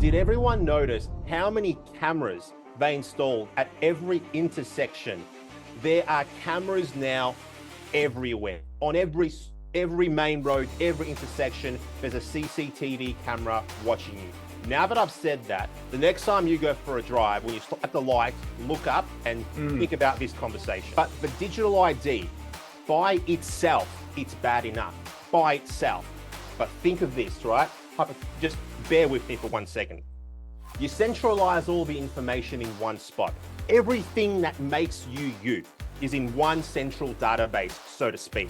Did everyone notice how many cameras they installed at every intersection? There are cameras now everywhere. On every main road, every intersection, there's a CCTV camera watching you. Now that I've said that, the next time you go for a drive, when you stop at the light, look up and think about this conversation. But the digital ID, by itself, it's bad enough. By itself. But think of this, right? Just bear with me for 1 second. You centralize all the information in one spot. Everything that makes you you is in one central database, so to speak.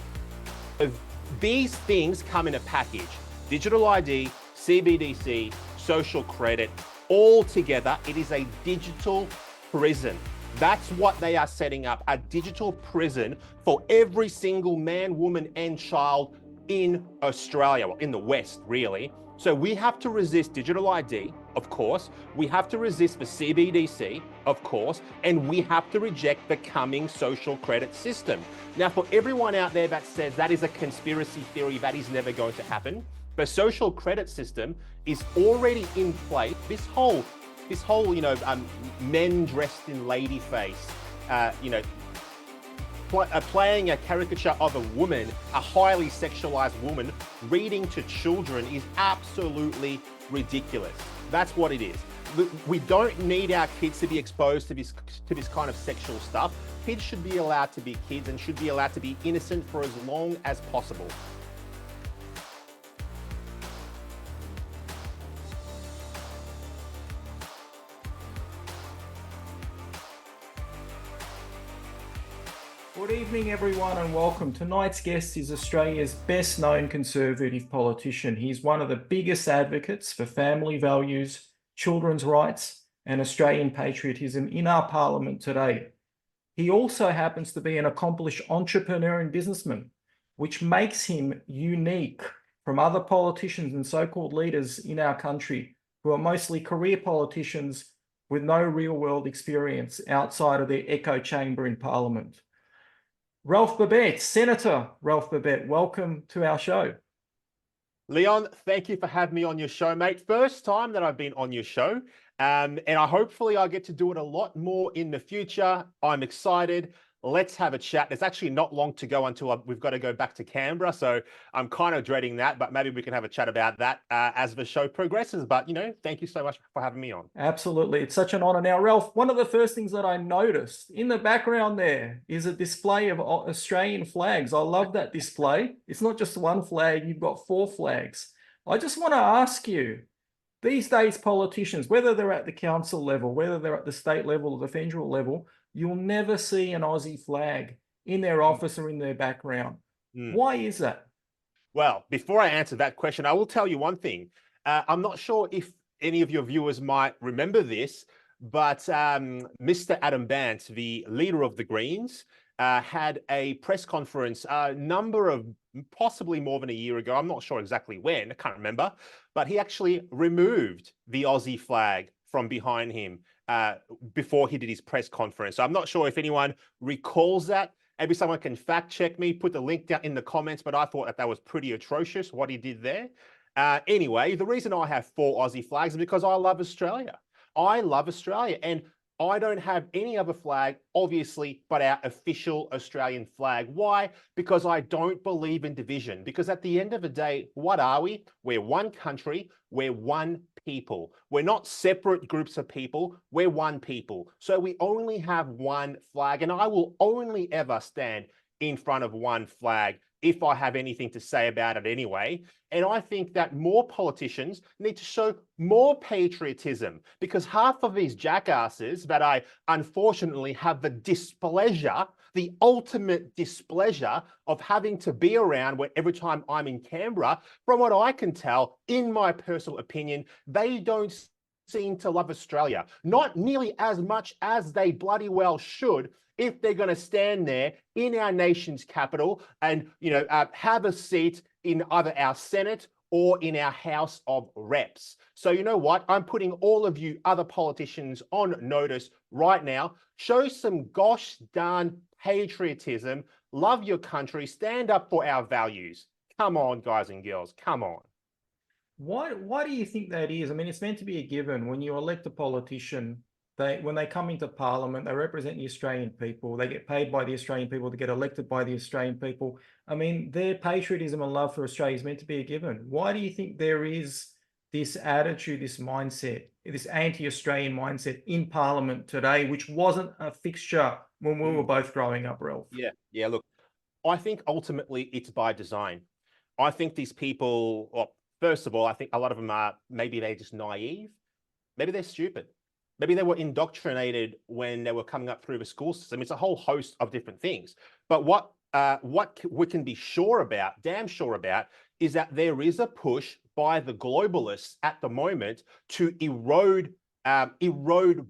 These things come in a package. Digital ID, CBDC, social credit, all together, it is a digital prison. That's what they are setting up, a digital prison for every single man, woman, and child in Australia, well, in the West, really. So we have to resist digital ID, of course. We have to resist the CBDC, of course, and we have to reject the coming social credit system. Now, for everyone out there that says that is a conspiracy theory, that is never going to happen, the social credit system is already in place. This whole, men dressed in lady face, playing a caricature of a woman, a highly sexualized woman, reading to children is absolutely ridiculous. That's what it is. We don't need our kids to be exposed to this kind of sexual stuff. Kids should be allowed to be kids and should be allowed to be innocent for as long as possible. Good evening, everyone, and welcome. Tonight's guest is Australia's best-known Conservative politician. He's one of the biggest advocates for family values, children's rights, and Australian patriotism in our parliament today. He also happens to be an accomplished entrepreneur and businessman, which makes him unique from other politicians and so-called leaders in our country who are mostly career politicians with no real-world experience outside of their echo chamber in parliament. Ralph Babet, Senator Ralph Babet, welcome to our show. Leon, thank you for having me on your show, mate. First time that I've been on your show, and hopefully I'll get to do it a lot more in the future. I'm excited. Let's have a chat. There's actually not long to go until we've got to go back to Canberra, so I'm kind of dreading that, but maybe we can have a chat about that as the show progresses. But, thank you so much for having me on. Absolutely. It's such an honor. Now, Ralph, one of the first things that I noticed in the background there is a display of Australian flags. I love that display. It's not just one flag. You've got 4 flags. I just want to ask you, these days, politicians, whether they're at the council level, whether they're at the state level or the federal level, you'll never see an Aussie flag in their office or in their background. Why is that? Well, before I answer that question, I will tell you one thing. I'm not sure if any of your viewers might remember this, but Mr. Adam Bandt, the leader of the Greens, had a press conference a number of, possibly more than a year ago. I'm not sure exactly when, I can't remember, but he actually removed the Aussie flag from behind him before he did his press conference. So I'm not sure if anyone recalls that. Maybe someone can fact check me, put the link down in the comments, but I thought that was pretty atrocious what he did there. Anyway, the reason I have 4 Aussie flags is because I love Australia. I love Australia, and I don't have any other flag, obviously, but our official Australian flag. Why? Because I don't believe in division. Because at the end of the day, what are we? We're one country. We're one people. We're not separate groups of people. We're one people. So we only have one flag, and I will only ever stand in front of one flag if I have anything to say about it anyway. And I think that more politicians need to show more patriotism, because half of these jackasses that I unfortunately have the displeasure, the ultimate displeasure of having to be around every time I'm in Canberra, from what I can tell, in my personal opinion, they don't seem to love Australia. Not nearly as much as they bloody well should, if they're going to stand there in our nation's capital and, have a seat in either our Senate or in our House of Reps. So you know what? I'm putting all of you other politicians on notice right now. Show some gosh darn patriotism. Love your country. Stand up for our values. Come on, guys and girls. Come on. Why do you think that is? I mean, it's meant to be a given. When you elect a politician, when they come into parliament, they represent the Australian people. They get paid by the Australian people to get elected by the Australian people. I mean, their patriotism and love for Australia is meant to be a given. Why do you think there is this attitude, this mindset, this anti-Australian mindset in parliament today, which wasn't a fixture when we were both growing up, Ralph? Yeah. Look, I think ultimately it's by design. I think these people, well, first of all, I think a lot of them are, maybe they're just naive. Maybe they're stupid. Maybe they were indoctrinated when they were coming up through the school system. It's a whole host of different things. But what we can be sure about, damn sure about, is that there is a push by the globalists at the moment to erode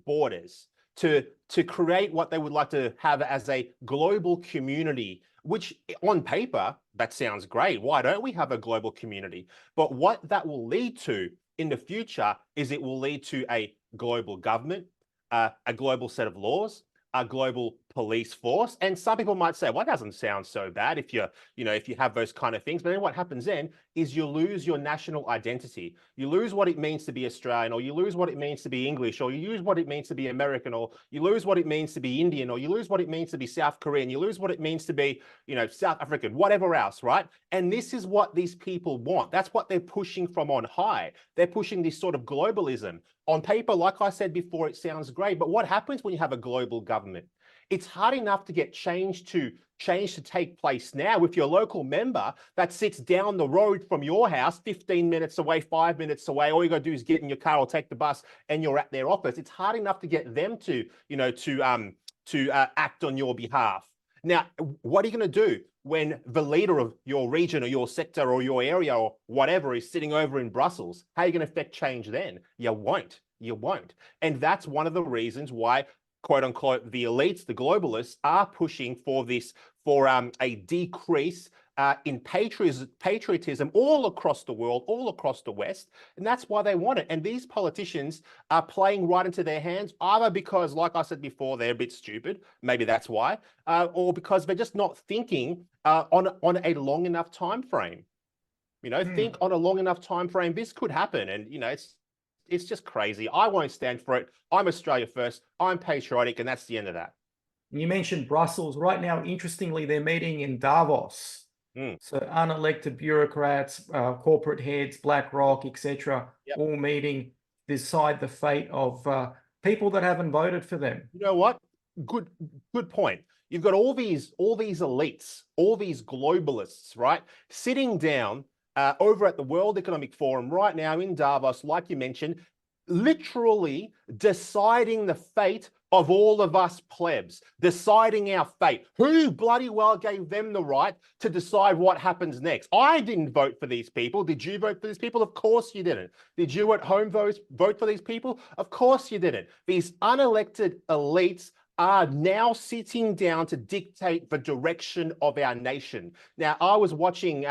borders, to create what they would like to have as a global community, which on paper, that sounds great. Why don't we have a global community? But what that will lead to in the future is it will lead to a global government, a global set of laws, a global police force. And some people might say, well, that doesn't sound so bad if if you have those kind of things. But then what happens then is you lose your national identity. You lose what it means to be Australian, or you lose what it means to be English, or you lose what it means to be American, or you lose what it means to be Indian, or you lose what it means to be South Korean, you lose what it means to be, South African, whatever else, right? And this is what these people want. That's what they're pushing from on high. They're pushing this sort of globalism. On paper, like I said before, it sounds great, but what happens when you have a global government? It's hard enough to get change to take place now with your local member that sits down the road from your house, 15 minutes away, 5 minutes away. All you got to do is get in your car or take the bus and you're at their office. It's hard enough to get them to act on your behalf. Now, what are you going to do when the leader of your region or your sector or your area or whatever is sitting over in Brussels? How are you going to affect change then? You won't. You won't. And that's one of the reasons why, quote unquote, the elites, the globalists, are pushing for a decrease in patriotism all across the world, all across the West. And that's why they want it. And these politicians are playing right into their hands, either because, like I said before, they're a bit stupid, maybe that's why, or because they're just not thinking on a long enough time frame. Think on a long enough time frame, this could happen. And, it's just crazy. I won't stand for it. I'm Australia first. I'm patriotic, and that's the end of that. You mentioned Brussels. Right now, interestingly, they're meeting in Davos. So unelected bureaucrats, corporate heads, BlackRock, etc., all meeting to decide the fate of people that haven't voted for them. You know what? Good point. You've got all these elites, all these globalists, right, sitting down over at the World Economic Forum right now in Davos, like you mentioned, literally deciding the fate of all of us plebs, deciding our fate. Who bloody well gave them the right to decide what happens next? I didn't vote for these people. Did you vote for these people? Of course you didn't. Did you at home vote for these people? Of course you didn't. These unelected elites are now sitting down to dictate the direction of our nation. Now, I was watching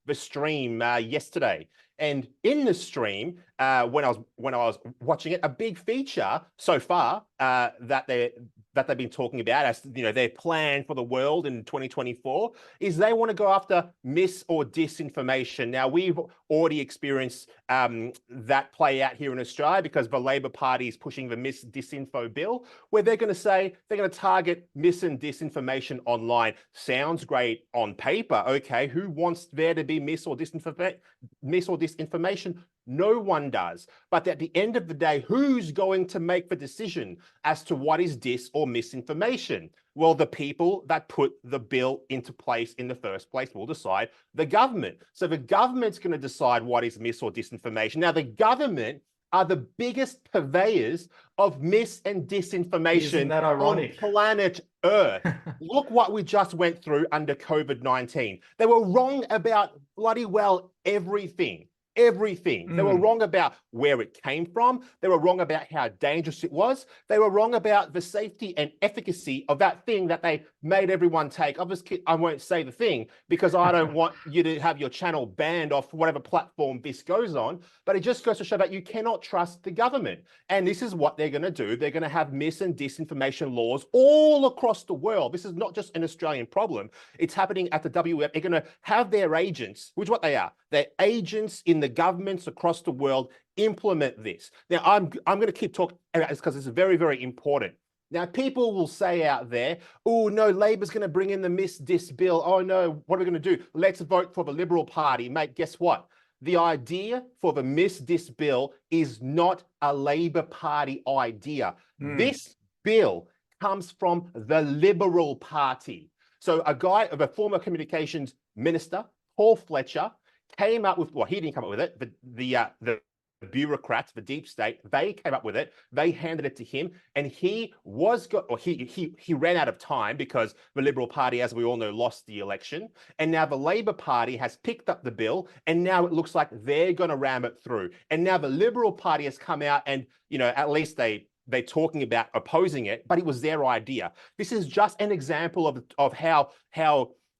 the stream yesterday, and in the stream, when I was watching it, a big feature so far that they've been talking about as their plan for the world in 2024 is they want to go after mis or disinformation. Now, we've already experienced that play out here in Australia because the Labor Party is pushing the mis-disinfo bill, where they're going to say they're going to target mis and disinformation online. Sounds great on paper. Okay, who wants there to be mis or disinformation? No one does. But at the end of the day, who's going to make the decision as to what is dis or misinformation? Well, the people that put the bill into place in the first place will decide, the government. So the government's going to decide what is mis or disinformation. Now, the government are the biggest purveyors of mis and disinformation on planet Earth. Look what we just went through under COVID-19. They were wrong about bloody well everything. Everything. They were wrong about where it came from. They were wrong about how dangerous it was. They were wrong about the safety and efficacy of that thing that they made everyone take. Obviously, I won't say the thing because I don't want you to have your channel banned off whatever platform this goes on. But it just goes to show that you cannot trust the government. And this is what they're going to do. They're going to have mis and disinformation laws all across the world. This is not just an Australian problem. It's happening at the WF. They're going to have their agents, which is what they are. They're agents in the governments across the world implement this. Now, I'm going to keep talking about this because it's very, very important. Now, people will say out there, oh, no, Labor's going to bring in the Miss-Dis bill. Oh, no, what are we going to do? Let's vote for the Liberal Party. Mate, guess what? The idea for the Miss-Dis bill is not a Labor Party idea. This bill comes from the Liberal Party. So a former communications minister, Paul Fletcher, came up with, well, he didn't come up with it, but the bureaucrats, the deep state, they came up with it. They handed it to him, and he ran out of time because the Liberal Party, as we all know, lost the election. And now the Labor Party has picked up the bill, and now it looks like they're going to ram it through. And now the Liberal Party has come out, and at least they're talking about opposing it, but it was their idea. This is just an example of how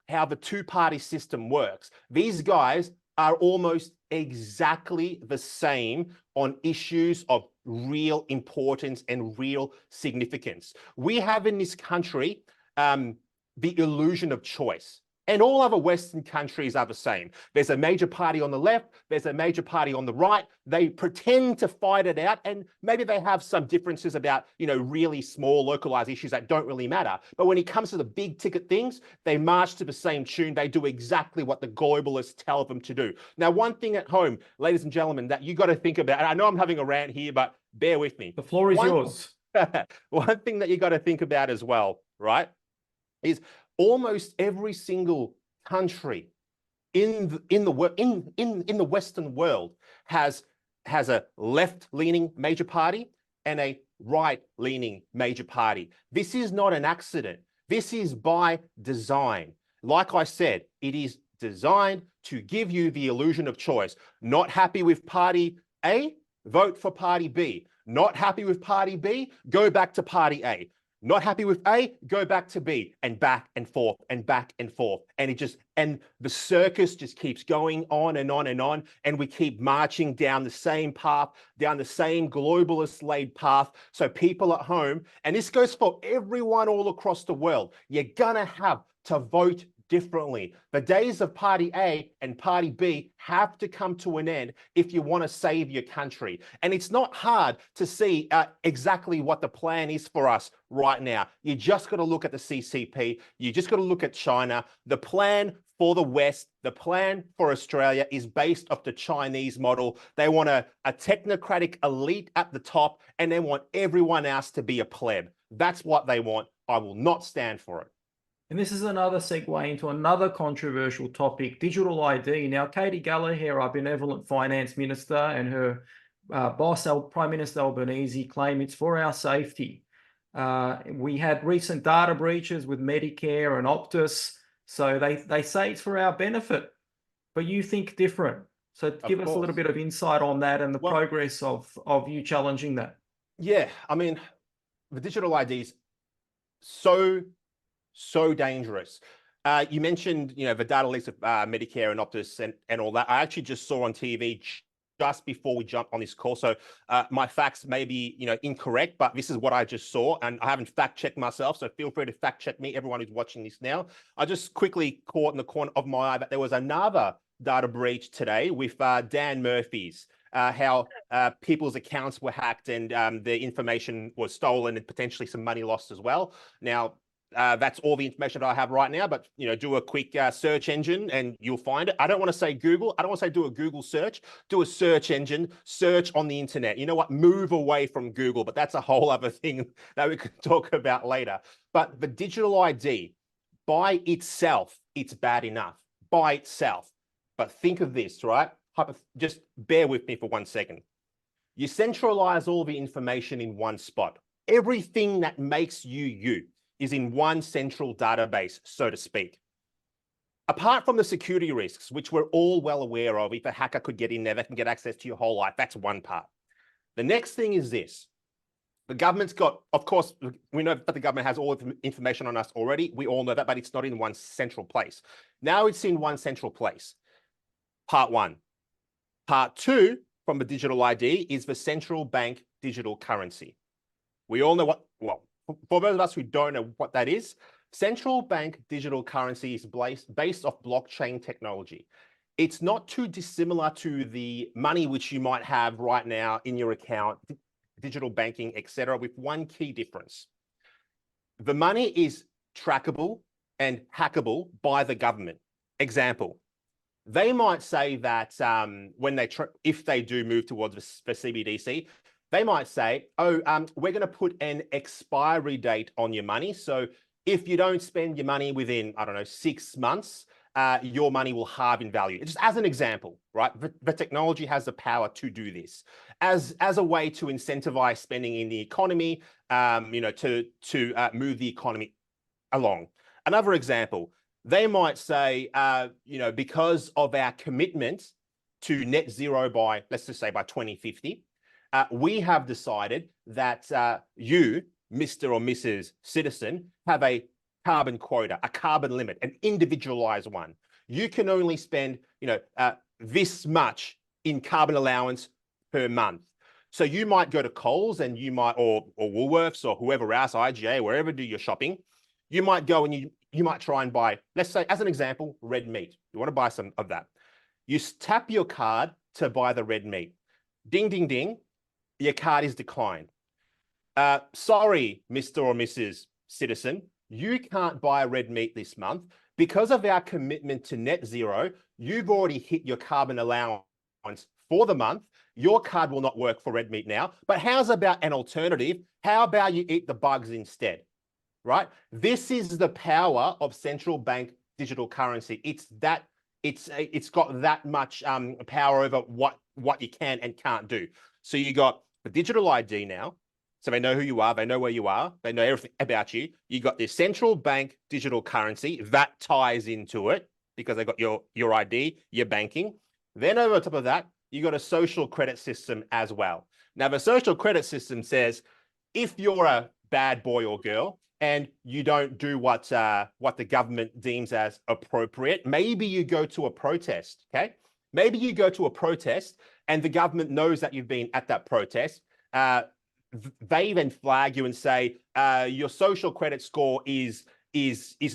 the two-party system works. These guys are almost exactly the same on issues of real importance and real significance. We have in this country the illusion of choice. And all other Western countries are the same. There's a major party on the left, there's a major party on the right. They pretend to fight it out, and maybe they have some differences about, really small localized issues that don't really matter. But when it comes to the big ticket things, they march to the same tune. They do exactly what the globalists tell them to do. Now, one thing at home, ladies and gentlemen, that you got to think about, and I know I'm having a rant here, but bear with me. The floor is yours. One thing that you got to think about as well, right, is almost every single country in the Western world has a left-leaning major party and a right-leaning major party. This is not an accident. This is by design. Like I said, it is designed to give you the illusion of choice. Not happy with party A? Vote for party B. Not happy with party B? Go back to party A. Not happy with A, go back to B, and back and forth and back and forth. And the circus just keeps going on and on and on. And we keep marching down the same path, down the same globalist laid path. So people at home, and this goes for everyone all across the world, you're gonna have to vote differently. The days of party A and party B have to come to an end if you want to save your country. And it's not hard to see exactly what the plan is for us right now. You just got to look at the CCP. You just got to look at China. The plan for the West, the plan for Australia is based off the Chinese model. They want a technocratic elite at the top, and they want everyone else to be a pleb. That's what they want. I will not stand for it. And this is another segue into another controversial topic, digital ID. Now, Katie Gallagher, our benevolent finance minister, and her boss, Prime Minister Albanese, claim it's for our safety. We had recent data breaches with Medicare and Optus, so they say it's for our benefit, but you think different. So give us a little bit of insight on that and the progress of you challenging that. Yeah, I mean, the digital ID is so dangerous. You mentioned, the data leaks of Medicare and Optus and all that. I actually just saw on TV just before we jumped on this call. So my facts may be, incorrect, but this is what I just saw, and I haven't fact checked myself. So feel free to fact check me, everyone who's watching this now. I just quickly caught in the corner of my eye that there was another data breach today with Dan Murphy's, how people's accounts were hacked and their information was stolen and potentially some money lost as well. Now, that's all the information that I have right now, but do a quick search engine and you'll find it. I don't want to say Google. I don't want to say do a Google search. Do a search engine, search on the internet. You know what? Move away from Google, but that's a whole other thing that we could talk about later. But the digital ID by itself, it's bad enough by itself. But think of this, right? Just bear with me for 1 second. You centralize all the information in one spot. Everything that makes you is in one central database, so to speak. Apart from the security risks, which we're all well aware of, if a hacker could get in there, they can get access to your whole life. That's one part. The next thing is this. The government's got, of course, we know that the government has all of the information on us already. We all know that, but it's not in one central place. Now it's in one central place. Part one. Part two from the digital ID is the central bank digital currency. We all know what, well, for those of us who don't know what that is, central bank digital currency is based off blockchain technology. it's not too dissimilar to the money which you might have right now in your account, digital banking, etc., with one key difference. The money is trackable and hackable by the government. Example, they might say that when if they do move towards the CBDC, they might say, oh, we're going to put an expiry date on your money. So if you don't spend your money within, I don't know, 6 months, your money will halve in value. Just as an example, right? The technology has the power to do this as a way to incentivize spending in the economy, to move the economy along. Another example, they might say, because of our commitment to net zero by, let's just say by 2050, we have decided that you, Mr. or Mrs. Citizen, have a carbon quota, a carbon limit, an individualized one. You can only spend, this much in carbon allowance per month. So you might go to Coles and you might, or Woolworths or whoever else, IGA, wherever do your shopping, you might go and you might try and buy, let's say, as an example, red meat. You want to buy some of that. You tap your card to buy the red meat. Ding, ding, ding. Your card is declined. Sorry, Mr. or Mrs. Citizen, you can't buy red meat this month. Because of our commitment to net zero, you've already hit your carbon allowance for the month. Your card will not work for red meat now. But how's about an alternative? How about you eat the bugs instead? Right? This is the power of central bank digital currency. It's got that much power over what you can and can't do. So you got the digital ID now. So they know who you are. They know where you are. They know everything about you. You got this central bank digital currency that ties into it because they got your ID, your banking. Then over top of that, you got a social credit system as well. Now, the social credit system says if you're a bad boy or girl and you don't do what the government deems as appropriate, maybe you go to a protest, okay? Maybe you go to a protest and the government knows that you've been at that protest. They then flag you and say, your social credit score is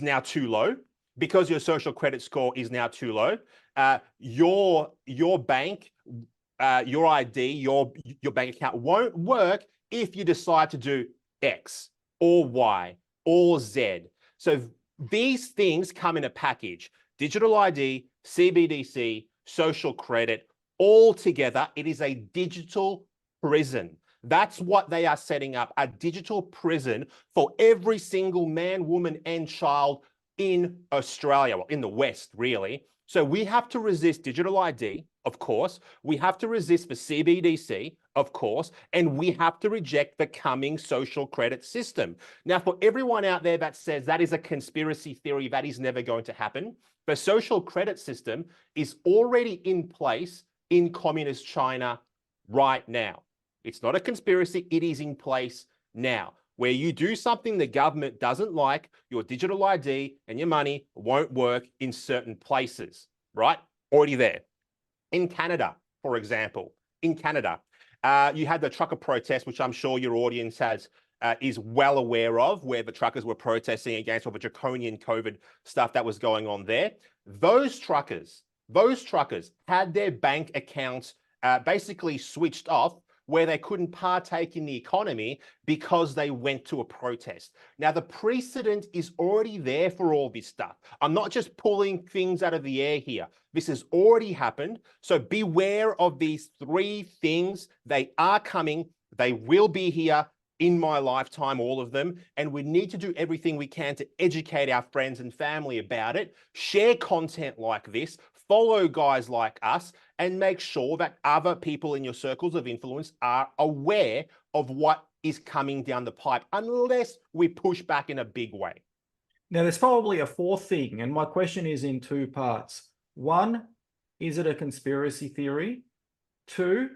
now too low. Because your social credit score is now too low, your bank, your ID, your bank account won't work if you decide to do X or Y or Z. So these things come in a package: digital ID, CBDC, social credit, all together. It is a digital prison. That's what they are setting up, a digital prison for every single man, woman, and child in Australia, well, in the West, really. So we have to resist digital ID, of course. We have to resist the CBDC, of course, and we have to reject the coming social credit system. Now, for everyone out there that says that is a conspiracy theory, that is never going to happen, the social credit system is already in place in communist China right now. It's not a conspiracy, it is in place now. Where you do something the government doesn't like, your digital ID and your money won't work in certain places, right? Already there. In Canada, for example, you had the trucker protest, which I'm sure your audience is well aware of, where the truckers were protesting against all the draconian COVID stuff that was going on there. Those truckers had their bank accounts basically switched off, where they couldn't partake in the economy because they went to a protest. Now, the precedent is already there for all this stuff. I'm not just pulling things out of the air here. This has already happened. So beware of these three things. They are coming. They will be here in my lifetime, all of them. And we need to do everything we can to educate our friends and family about it, share content like this, follow guys like us, and make sure that other people in your circles of influence are aware of what is coming down the pipe, unless we push back in a big way. Now, there's probably a fourth thing, and my question is in two parts. One, is it a conspiracy theory? Two,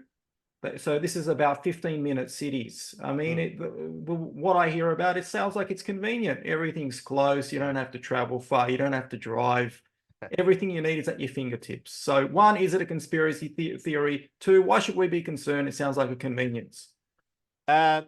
so this is about 15-minute cities. I mean, what I hear about, it sounds like it's convenient. Everything's close. You don't have to travel far. You don't have to drive. Everything you need is at your fingertips. So one, is it a conspiracy theory? Two, why should we be concerned? It sounds like a convenience. The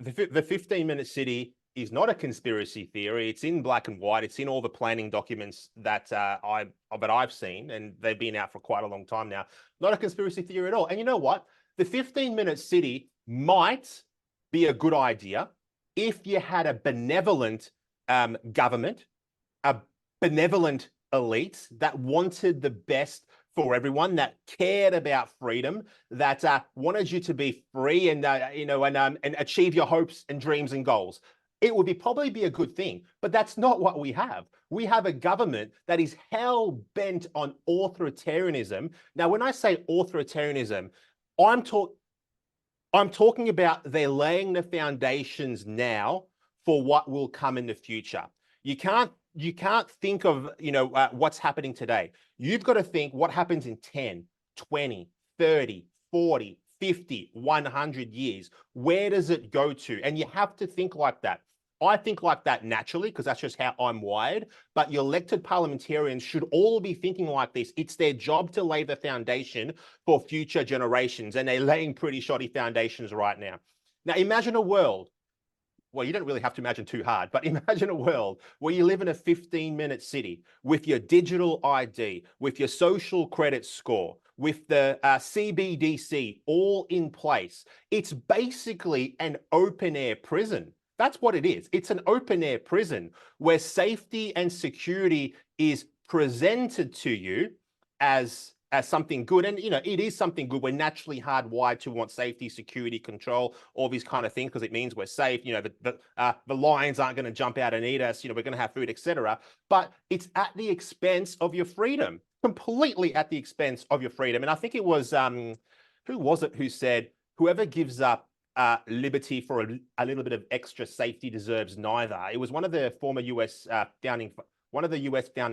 15-minute city is not a conspiracy theory. It's in black and white. It's in all the planning documents that I've seen, and they've been out for quite a long time now. Not a conspiracy theory at all. And you know what? The 15-minute city might be a good idea if you had a benevolent government, a benevolent elite that wanted the best for everyone, that cared about freedom, that wanted you to be free and and achieve your hopes and dreams and goals. It would probably be a good thing, but that's not what we have. We have a government that is hell bent on authoritarianism. Now, when I say authoritarianism, I'm talking about they're laying the foundations now for what will come in the future. You can't think of what's happening today. You've got to think what happens in 10, 20, 30, 40, 50, 100 years. Where does it go to? And you have to think like that. I think like that naturally because that's just how I'm wired. But your elected parliamentarians should all be thinking like this. It's their job to lay the foundation for future generations, and they're laying pretty shoddy foundations right now. Now, imagine a world. Well, you don't really have to imagine too hard, but imagine a world where you live in a 15-minute city with your digital ID, with your social credit score, with the CBDC all in place. It's basically an open-air prison. That's what it is. It's an open-air prison where safety and security is presented to you as something good. And, it is something good. We're naturally hardwired to want safety, security, control, all these kind of things, because it means we're safe. The lions aren't going to jump out and eat us. We're going to have food, etc. But it's at the expense of your freedom, completely at the expense of your freedom. And I think it was, who was it who said, whoever gives up liberty for a little bit of extra safety deserves neither. It was one of the former US founding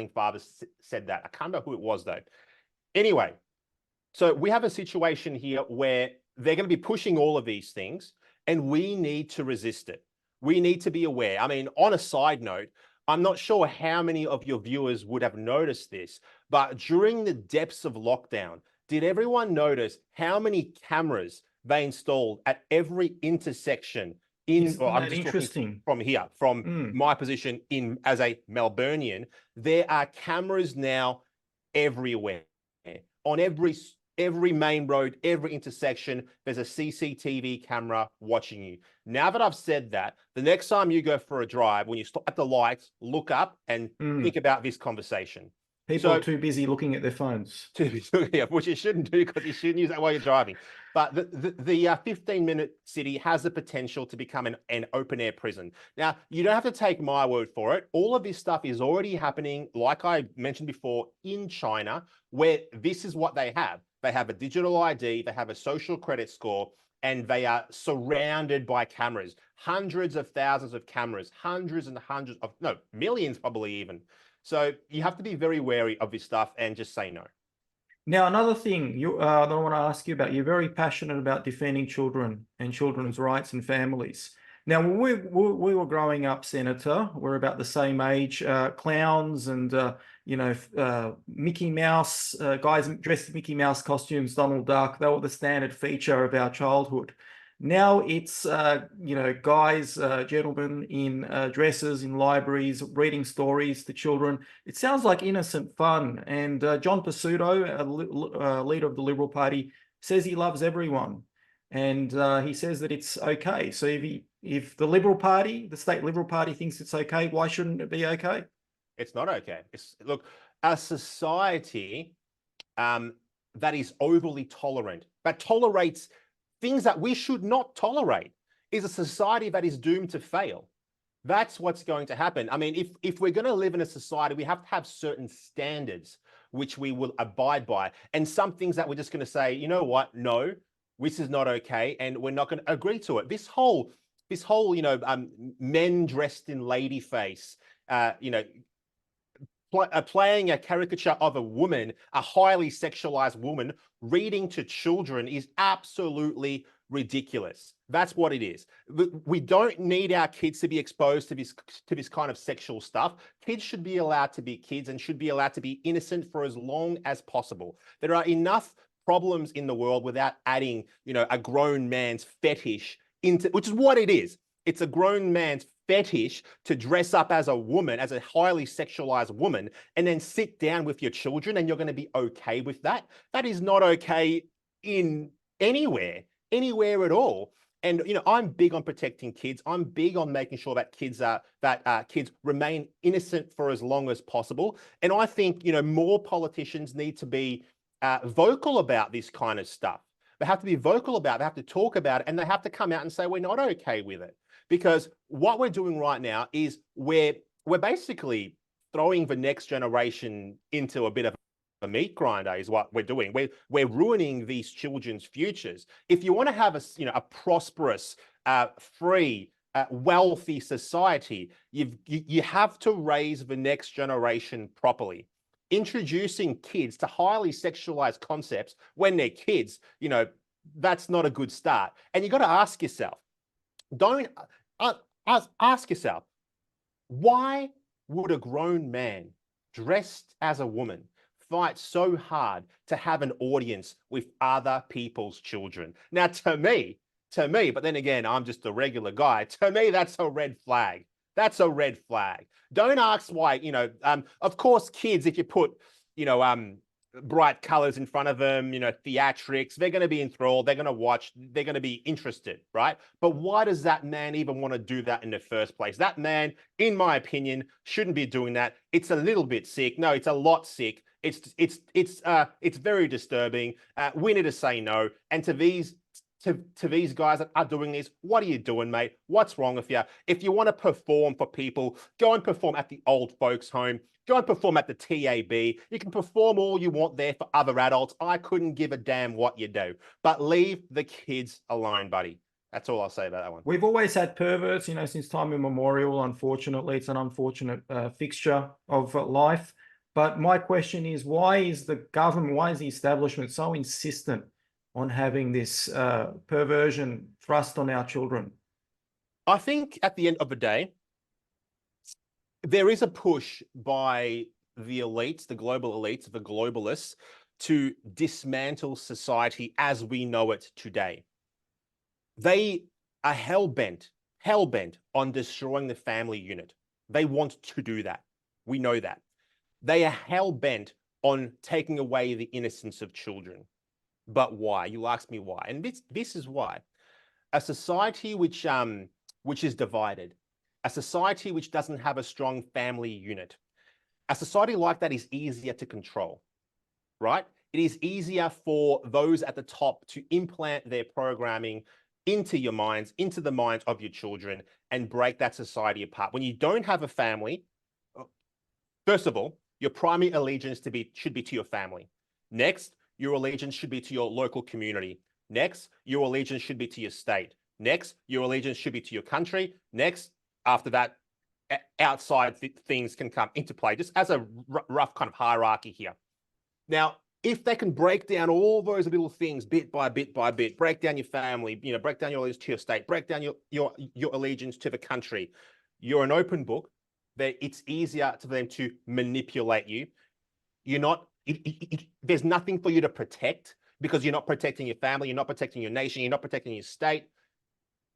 fathers said that. I can't remember who it was though. Anyway, so we have a situation here where they're going to be pushing all of these things, and we need to resist it. We need to be aware. I mean, on a side note, I'm not sure how many of your viewers would have noticed this, but during the depths of lockdown, did everyone notice how many cameras they installed at every intersection I'm just interesting. From here, from my position as a Melburnian, there are cameras now everywhere. On every main road, every intersection, there's a CCTV camera watching you. Now that I've said that, the next time you go for a drive, when you stop at the lights, look up and think about this conversation. People are too busy looking at their phones. Which you shouldn't do, because you shouldn't use that while you're driving. But the 15-minute city has the potential to become an open-air prison. Now, you don't have to take my word for it. All of this stuff is already happening, like I mentioned before, in China, where this is what they have. They have a digital ID, they have a social credit score, and they are surrounded by cameras. Hundreds of thousands of cameras, hundreds and hundreds of, no, millions probably even. So you have to be very wary of this stuff and just say no. Now, another thing that I want to ask you about, you're very passionate about defending children and children's rights and families. Now, when we were growing up, Senator, we're about the same age, clowns and, Mickey Mouse, guys dressed in Mickey Mouse costumes, Donald Duck, they were the standard feature of our childhood. Now it's, guys, gentlemen in dresses in libraries, reading stories to children. It sounds like innocent fun. And John Pizzuto, leader of the Liberal Party, says he loves everyone. And he says that it's okay. So if the Liberal Party, the state Liberal Party, thinks it's okay, why shouldn't it be okay? It's not okay. Look, a society that is overly tolerant, but tolerates things that we should not tolerate, is a society that is doomed to fail. That's what's going to happen. I mean, if we're going to live in a society, we have to have certain standards which we will abide by, and some things that we're just going to say, you know what, no, this is not okay, and we're not going to agree to it. This whole men dressed in lady face, playing a caricature of a woman, a highly sexualized woman, reading to children is absolutely ridiculous. That's what it is. We don't need our kids to be exposed to this kind of sexual stuff. Kids should be allowed to be kids and should be allowed to be innocent for as long as possible. There are enough problems in the world without adding, a grown man's fetish into, which is what it is. It's a grown man's fetish to dress up as a woman, as a highly sexualized woman, and then sit down with your children and you're going to be okay with that. That is not okay in anywhere at all. And I'm big on protecting kids. I'm big on making sure that kids remain innocent for as long as possible. And I think more politicians need to be vocal about this kind of stuff. They have to be vocal about it. They have to talk about it, and they have to come out and say we're not okay with it. Because what we're doing right now is we're basically throwing the next generation into a bit of a meat grinder is what we're doing. We're ruining these children's futures. If you want to have a prosperous, free, wealthy society, you have to raise the next generation properly. Introducing kids to highly sexualized concepts when they're kids, that's not a good start. And you got to ask yourself, ask yourself, why would a grown man dressed as a woman fight so hard to have an audience with other people's children? Now, to me, but then again, I'm just a regular guy. To me, that's a red flag. That's a red flag. Don't ask why, of course, kids, if you put, bright colors in front of them, theatrics, they're going to be enthralled, they're going to watch, they're going to be interested, right? But why does that man even want to do that in the first place? That man, in my opinion, shouldn't be doing that. It's a little bit sick. No, it's a lot sick. It's very disturbing. We need to say no. And to these guys that are doing this, what are you doing, mate? What's wrong with you? If you want to perform for people, go and perform at the old folks' home. Go and perform at the TAB. You can perform all you want there for other adults. I couldn't give a damn what you do. But leave the kids alone, buddy. That's all I'll say about that one. We've always had perverts, since time immemorial. Unfortunately, it's an unfortunate fixture of life. But my question is, why is the government, why is the establishment so insistent on having this perversion thrust on our children? I think at the end of the day, there is a push by the elites, the global elites, the globalists, to dismantle society as we know it today. They are hell-bent on destroying the family unit. They want to do that. We know that. They are hell-bent on taking away the innocence of children. But why? You'll ask me why. And this is why. A society which is divided, a society which doesn't have a strong family unit, a society like that is easier to control, right? It is easier for those at the top to implant their programming into your minds, into the minds of your children, and break that society apart. When you don't have a family, first of all, your primary allegiance should be to your family. Next, your allegiance should be to your local community. Next, your allegiance should be to your state. Next, your allegiance should be to your country. Next, after that, outside things can come into play, just as a rough kind of hierarchy here. Now, if they can break down all those little things bit by bit by bit, break down your family, break down your allegiance to your state, break down your allegiance to the country, you're an open book. That it's easier for them to manipulate you. You're not. There's nothing for you to protect because you're not protecting your family, you're not protecting your nation, you're not protecting your state.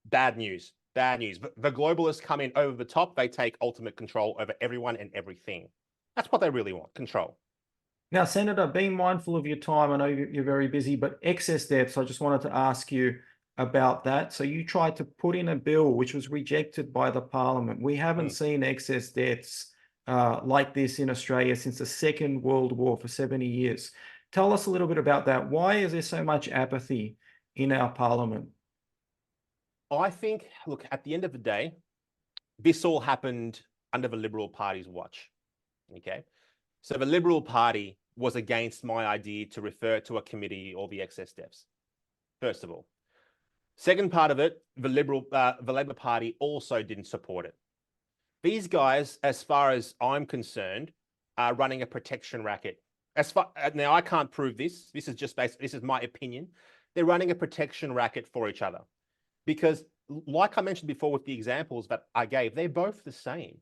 Bad news. Bad news. The globalists come in over the top. They take ultimate control over everyone and everything. That's what they really want, control. Now, Senator, being mindful of your time, I know you're very busy, but excess deaths, I just wanted to ask you about that. So you tried to put in a bill which was rejected by the Parliament. We haven't seen excess deaths like this in Australia since the Second World War for 70 years. Tell us a little bit about that. Why is there so much apathy in our Parliament? I think, look, at the end of the day, this all happened under the Liberal Party's watch, okay? So the Liberal Party was against my idea to refer to a committee all the excess deaths, first of all. Second part of it, the Labor Party also didn't support it. These guys, as far as I'm concerned, are running a protection racket. Now, I can't prove this. This is my opinion. They're running a protection racket for each other. Because, like I mentioned before with the examples that I gave, they're both the same.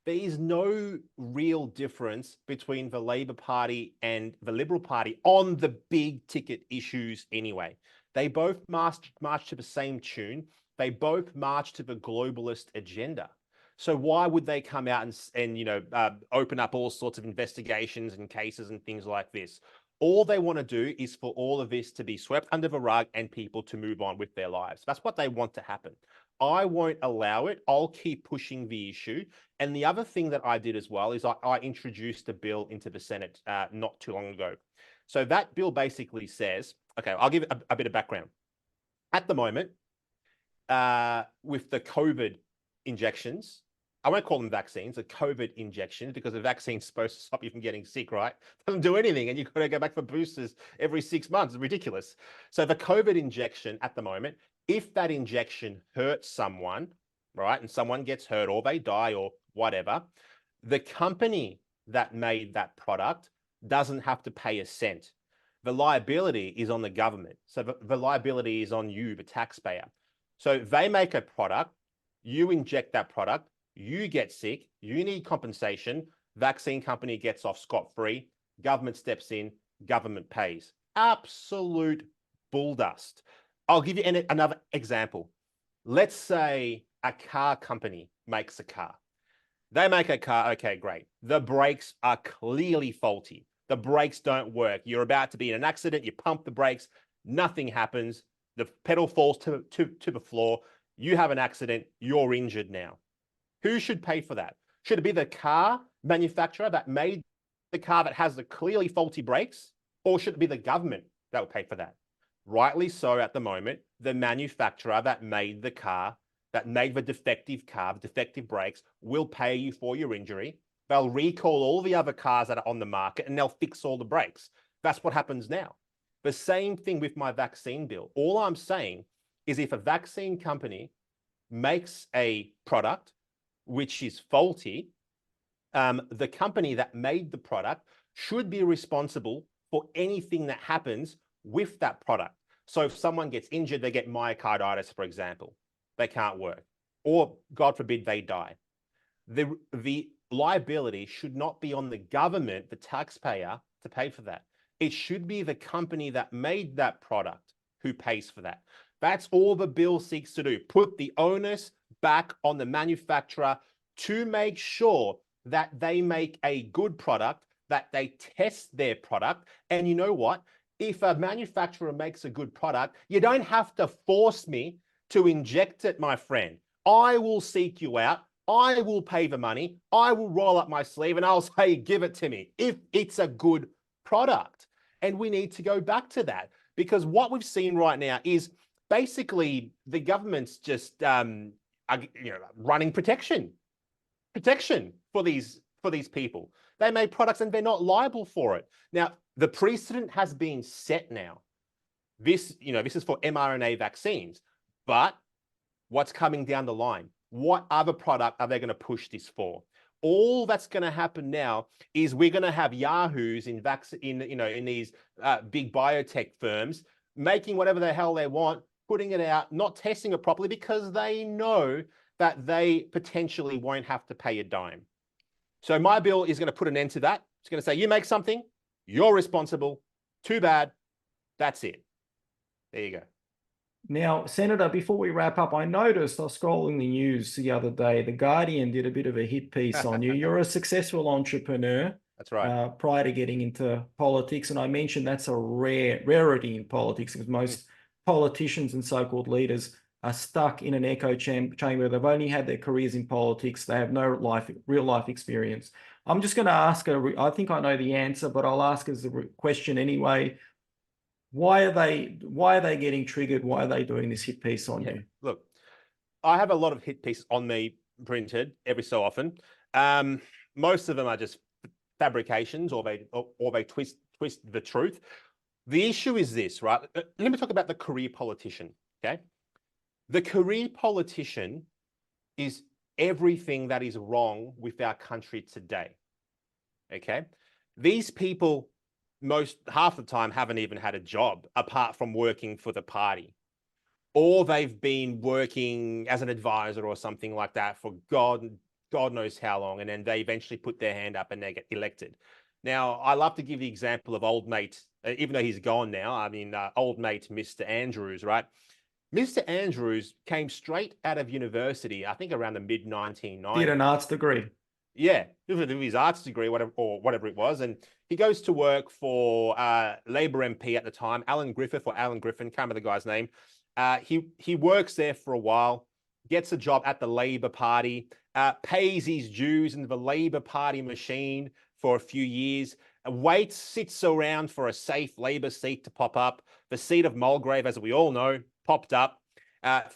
There is no real difference between the Labor Party and the Liberal Party on the big ticket issues anyway. They both march to the same tune. They both march to the globalist agenda. So why would they come out and open up all sorts of investigations and cases and things like this? All they want to do is for all of this to be swept under the rug and people to move on with their lives. That's what they want to happen. I won't allow it. I'll keep pushing the issue. And the other thing that I did as well is I introduced a bill into the Senate not too long ago. So that bill basically says, okay, I'll give a bit of background. At the moment, with the COVID injections, I won't call them vaccines, the COVID injections, because the vaccine's supposed to stop you from getting sick, right? Doesn't do anything, and you've got to go back for boosters every 6 months. It's ridiculous. So the COVID injection at the moment, if that injection hurts someone, right, and someone gets hurt or they die or whatever, the company that made that product doesn't have to pay a cent. The liability is on the government. So the liability is on you, the taxpayer. So they make a product, you inject that product, you get sick, you need compensation, vaccine company gets off scot-free, government steps in, government pays. Absolute bull dust. I'll give you another example. Let's say a car company makes a car. They make a car, okay, great. The brakes are clearly faulty. The brakes don't work. You're about to be in an accident, you pump the brakes, nothing happens, the pedal falls to the floor, you have an accident, you're injured now. Who should pay for that? Should it be the car manufacturer that made the car that has the clearly faulty brakes? Or should it be the government that will pay for that? Rightly so at the moment, the manufacturer that made the car, that made the defective car, the defective brakes, will pay you for your injury. They'll recall all the other cars that are on the market and they'll fix all the brakes. That's what happens now. The same thing with my vaccine bill. All I'm saying is if a vaccine company makes a product which is faulty, the company that made the product should be responsible for anything that happens with that product. So if someone gets injured, they get myocarditis, for example, they can't work, or God forbid they die. The liability should not be on the government, the taxpayer, to pay for that. It should be the company that made that product who pays for that. That's all the bill seeks to do. Put the onus back on the manufacturer to make sure that they make a good product, that they test their product. And you know what? If a manufacturer makes a good product, you don't have to force me to inject it, my friend. I will seek you out. I will pay the money. I will roll up my sleeve and I'll say, give it to me if it's a good product. And we need to go back to that, because what we've seen right now is basically the government's just running protection for these people. They made products and they're not liable for it. Now, the precedent has been set now. This is for mRNA vaccines, but what's coming down the line? What other product are they going to push this for? All that's going to happen now is we're going to have yahoos in these big biotech firms making whatever the hell they want, putting it out, not testing it properly because they know that they potentially won't have to pay a dime. So my bill is going to put an end to that. It's going to say, you make something, you're responsible. Too bad. That's it. There you go. Now, Senator, before we wrap up, I noticed I was scrolling the news the other day. The Guardian did a bit of a hit piece on you. You're a successful entrepreneur. That's right. Prior to getting into politics, and I mentioned that's a rarity in politics because most politicians and so-called leaders are stuck in an echo chamber. They've only had their careers in politics. They have no real life experience. I'm just going to ask I think I know the answer, but I'll ask as a question anyway. Why are they getting triggered? Why are they doing this hit piece on you? Look, I have a lot of hit pieces on me printed every so often. Most of them are just fabrications, or they twist the truth. The issue is this, right? Let me talk about the career politician, okay? The career politician is everything that is wrong with our country today, okay? These people, half the time, haven't even had a job apart from working for the party, or they've been working as an advisor or something like that for God knows how long, and then they eventually put their hand up and they get elected. Now, I love to give the example of old mate, even though he's gone now. I mean, old mate Mr. Andrews, right? Mr. Andrews came straight out of university, I think around the mid Did 1990s. an arts degree. Yeah, with his arts degree, whatever it was, and he goes to work for Labor MP at the time, Alan Griffith or Alan Griffin, can't remember the guy's name. He works there for a while, gets a job at the Labor Party, pays his dues in the Labor Party machine for a few years, waits, sits around for a safe Labor seat to pop up. The seat of Mulgrave, as we all know, popped up,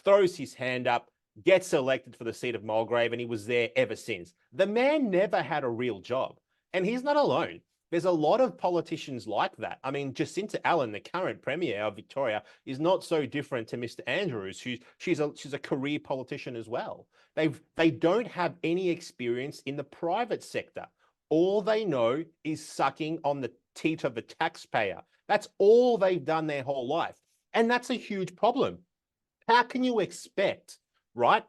throws his hand up, gets elected for the seat of Mulgrave, and he was there ever since. The man never had a real job, and he's not alone. There's a lot of politicians like that. I mean, Jacinta Allen, the current Premier of Victoria, is not so different to Mr. Andrews, she's a career politician as well. They don't have any experience in the private sector. All they know is sucking on the teat of the taxpayer. That's all they've done their whole life. And that's a huge problem. How can you expect, right,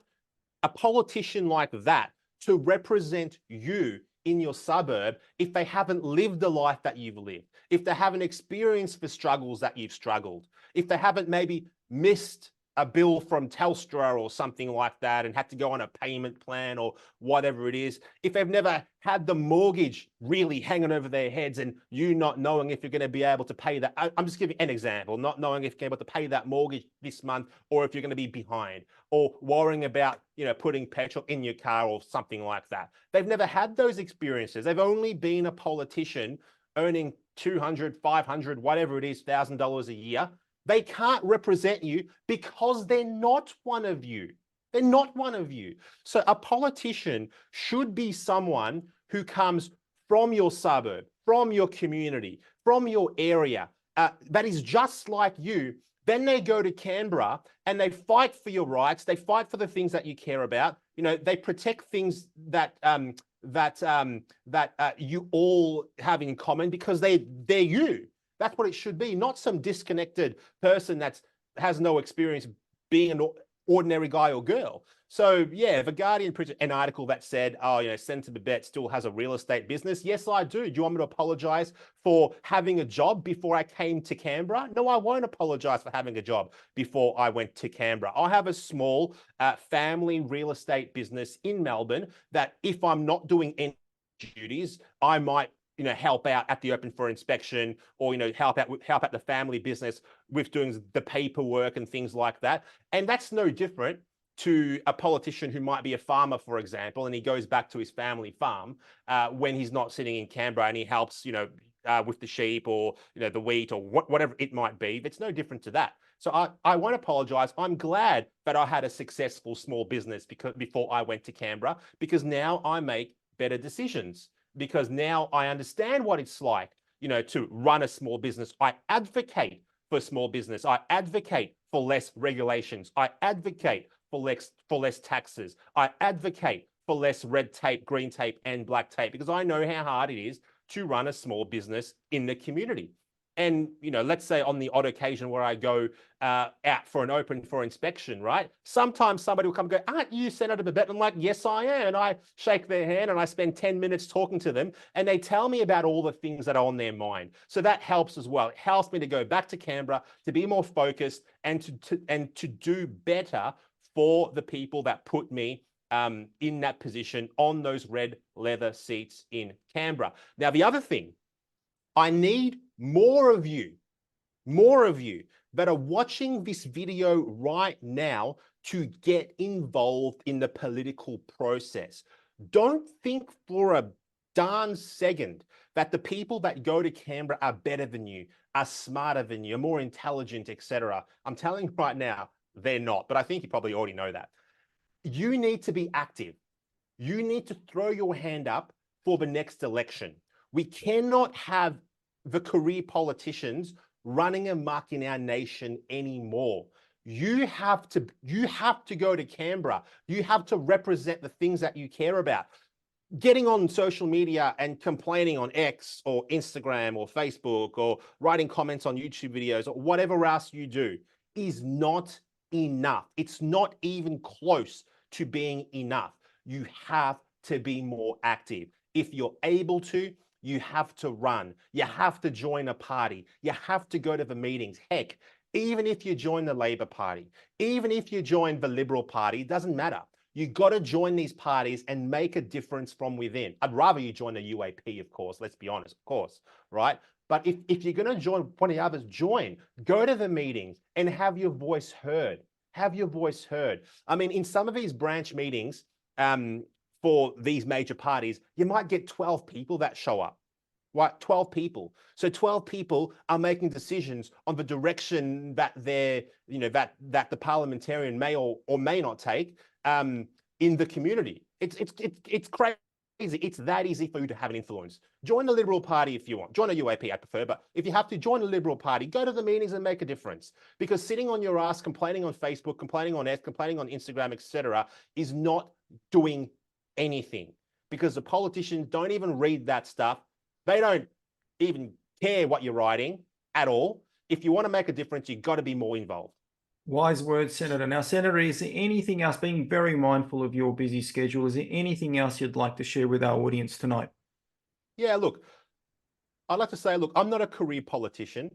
a politician like that to represent you in your suburb if they haven't lived the life that you've lived, if they haven't experienced the struggles that you've struggled, if they haven't maybe missed a bill from Telstra or something like that and had to go on a payment plan or whatever it is, if they've never had the mortgage really hanging over their heads and you not knowing if you're going to be able to pay that. I'm just giving an example, not knowing if you're able to pay that mortgage this month or if you're going to be behind, or worrying about, putting petrol in your car or something like that. They've never had those experiences. They've only been a politician earning $200, $500, whatever it is, $1,000 a year. They can't represent you because they're not one of you. They're not one of you. So a politician should be someone who comes from your suburb, from your community, from your area, that is just like you. Then they go to Canberra and they fight for your rights. They fight for the things that you care about. They protect things that you all have in common because they're you. That's what it should be, not some disconnected person that has no experience being an ordinary guy or girl. So yeah, The Guardian printed an article that said, Senator Babet still has a real estate business. Yes, I do. Do you want me to apologize for having a job before I came to Canberra? No, I won't apologize for having a job before I went to Canberra. I have a small family real estate business in Melbourne that if I'm not doing any duties, I might help out at the open for inspection, or help out the family business with doing the paperwork and things like that. And that's no different to a politician who might be a farmer, for example, and he goes back to his family farm when he's not sitting in Canberra, and he helps with the sheep or the wheat or whatever it might be. It's no different to that. So I won't apologize. I'm glad that I had a successful small business before I went to Canberra, because now I make better decisions. Because now I understand what it's like, to run a small business. I advocate for small business. I advocate for less regulations. I advocate for less taxes. I advocate for less red tape, green tape, and black tape, because I know how hard it is to run a small business in the community. And, let's say on the odd occasion where I go out for an open for inspection, right? Sometimes somebody will come and go, "Aren't you Senator Babet?" And I'm like, "Yes, I am." And I shake their hand and I spend 10 minutes talking to them, and they tell me about all the things that are on their mind. So that helps as well. It helps me to go back to Canberra, to be more focused and to do better for the people that put me in that position on those red leather seats in Canberra. Now, the other thing, I need more of you that are watching this video right now to get involved in the political process. Don't think for a darn second that the people that go to Canberra are better than you, are smarter than you, are more intelligent, etc. I'm telling you right now, they're not. But I think you probably already know that. You need to be active. You need to throw your hand up for the next election. We cannot have the career politicians running amok in our nation anymore. You have to go to Canberra. You have to represent the things that you care about. Getting on social media and complaining on X or Instagram or Facebook or writing comments on YouTube videos or whatever else you do is not enough. It's not even close to being enough. You have to be more active. If you're able to, you have to run. You have to join a party. You have to go to the meetings. Heck, even if you join the Labor Party, even if you join the Liberal Party, it doesn't matter. You got to join these parties and make a difference from within. I'd rather you join the UAP, of course, let's be honest, of course, right? But if you're going to join one of the others, join. Go to the meetings and have your voice heard. Have your voice heard. I mean, in some of these branch meetings for these major parties, you might get 12 people that show up. Right, 12 people. So 12 people are making decisions on the direction that they're, that the parliamentarian may or may not take in the community. It's crazy. It's that easy for you to have an influence. Join the Liberal Party if you want. Join a UAP, I prefer. But if you have to join the Liberal Party, go to the meetings and make a difference. Because sitting on your ass, complaining on Facebook, complaining on X, complaining on Instagram, etc., is not doing anything. Because the politicians don't even read that stuff. They don't even care what you're writing at all. If you want to make a difference, you've got to be more involved. Wise words, Senator. Now, Senator, is there anything else, being very mindful of your busy schedule, is there anything else you'd like to share with our audience tonight? Yeah, look, I'd like to say, look, I'm not a career politician.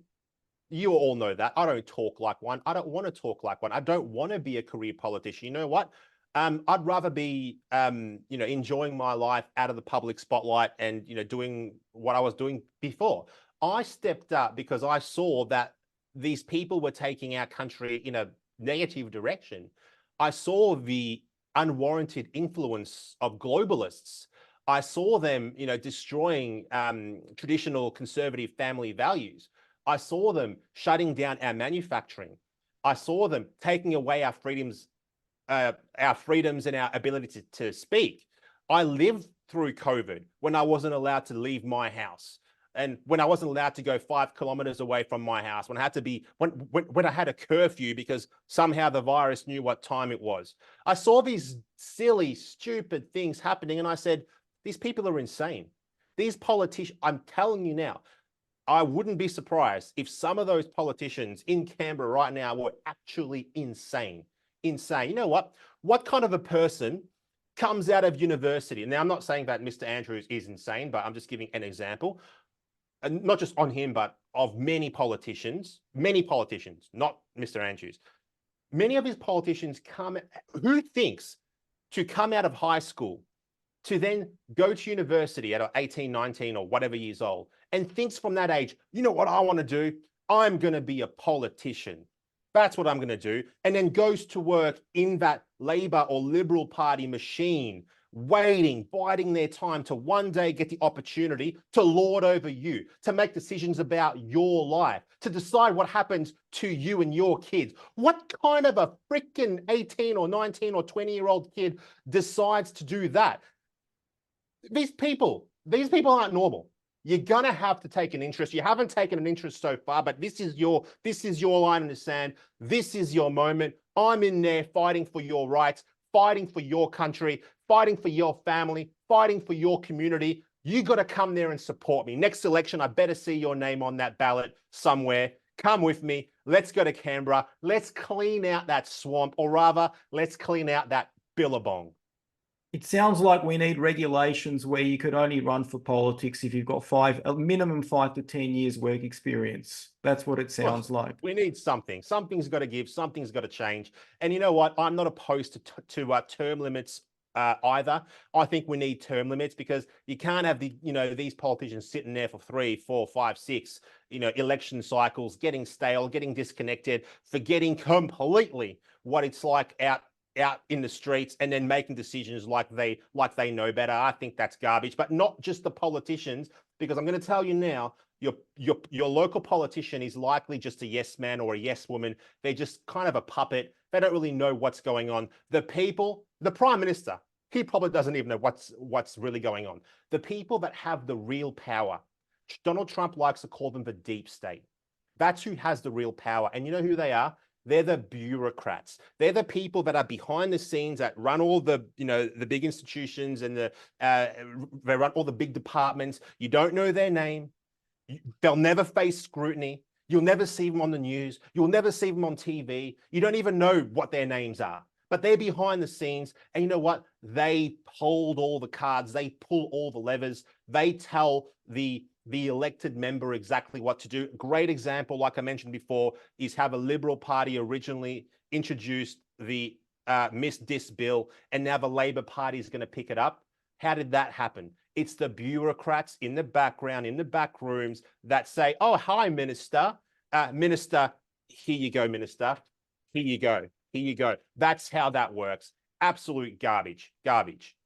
You all know that. I don't talk like one. I don't want to talk like one. I don't want to be a career politician. You know what? I'd rather be, enjoying my life out of the public spotlight and, doing what I was doing before. I stepped up because I saw that these people were taking our country in a negative direction. I saw the unwarranted influence of globalists. I saw them, destroying traditional conservative family values. I saw them shutting down our manufacturing. I saw them taking away our freedoms and our ability to speak. I lived through COVID when I wasn't allowed to leave my house, and when I wasn't allowed to go 5 kilometers away from my house, when I had to be, when I had a curfew because somehow the virus knew what time it was. I saw these silly, stupid things happening, and I said, these people are insane. These politicians, I'm telling you now, I wouldn't be surprised if some of those politicians in Canberra right now were actually insane. Insane. You know what? What kind of a person comes out of university? Now, I'm not saying that Mr. Andrews is insane, but I'm just giving an example. And not just on him, but of many politicians, not Mr. Andrews. Many of his politicians who thinks to come out of high school, to then go to university at 18, 19 or whatever years old, and thinks from that age, you know what I want to do? I'm going to be a politician. That's what I'm going to do. And then goes to work in that Labor or Liberal Party machine, waiting, biding their time to one day get the opportunity to lord over you, to make decisions about your life, to decide what happens to you and your kids. What kind of a freaking 18 or 19 or 20-year-old kid decides to do that? These people aren't normal. You're gonna have to take an interest. You haven't taken an interest so far, but this is your line in the sand. This is your moment. I'm in there fighting for your rights, fighting for your country, fighting for your family, fighting for your community. You got to come there and support me. Next election, I better see your name on that ballot somewhere. Come with me. Let's go to Canberra. Let's clean out that swamp, or rather, let's clean out that billabong. It sounds like we need regulations where you could only run for politics if you've got a minimum 5 to 10 years work experience. That's what it sounds like. We need something. Something's got to give. Something's got to change. And you know what? I'm not opposed to term limits either. I think we need term limits because you can't have these politicians sitting there for 3, 4, 5, 6, election cycles, getting stale, getting disconnected, forgetting completely what it's like out in the streets, and then making decisions like they know better. I think that's garbage. But not just the politicians, because I'm going to tell you now, your local politician is likely just a yes man or a yes woman. They're just kind of a puppet. They don't really know what's going on. The people, the Prime Minister, he probably doesn't even know what's really going on. The people that have the real power, Donald Trump likes to call them the deep state. That's who has the real power. And you know who they are? They're the bureaucrats. They're the people that are behind the scenes that run all the big institutions and they run all the big departments. You don't know their name. They'll never face scrutiny. You'll never see them on the news. You'll never see them on TV. You don't even know what their names are. But they're behind the scenes. And you know what? They hold all the cards. They pull all the levers. They tell the the elected member exactly what to do. Great example, like I mentioned before, is how the Liberal Party originally introduced the Miss Dis bill, and now the Labor Party is going to pick it up. How did that happen? It's the bureaucrats in the background, in the back rooms that say, oh, hi, Minister. Minister, here you go, Minister. Here you go. Here you go. That's how that works. Absolute garbage. Garbage.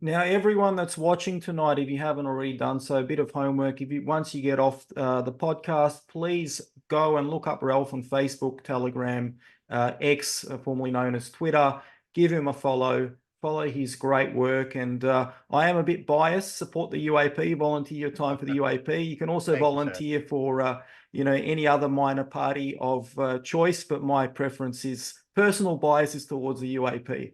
Now, everyone that's watching tonight, if you haven't already done so, a bit of homework. Once you get off the podcast, please go and look up Ralph on Facebook, Telegram, X, formerly known as Twitter. Give him a follow. Follow his great work. And I am a bit biased. Support the UAP. Volunteer your time for the UAP. You can also volunteer for any other minor party of choice, but my preference is personal bias is towards the UAP.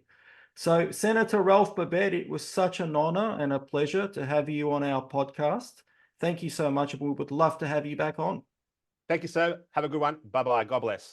So, Senator Ralph Babet, it was such an honor and a pleasure to have you on our podcast. Thank you so much. We would love to have you back on. Thank you, sir. Have a good one. Bye-bye. God bless.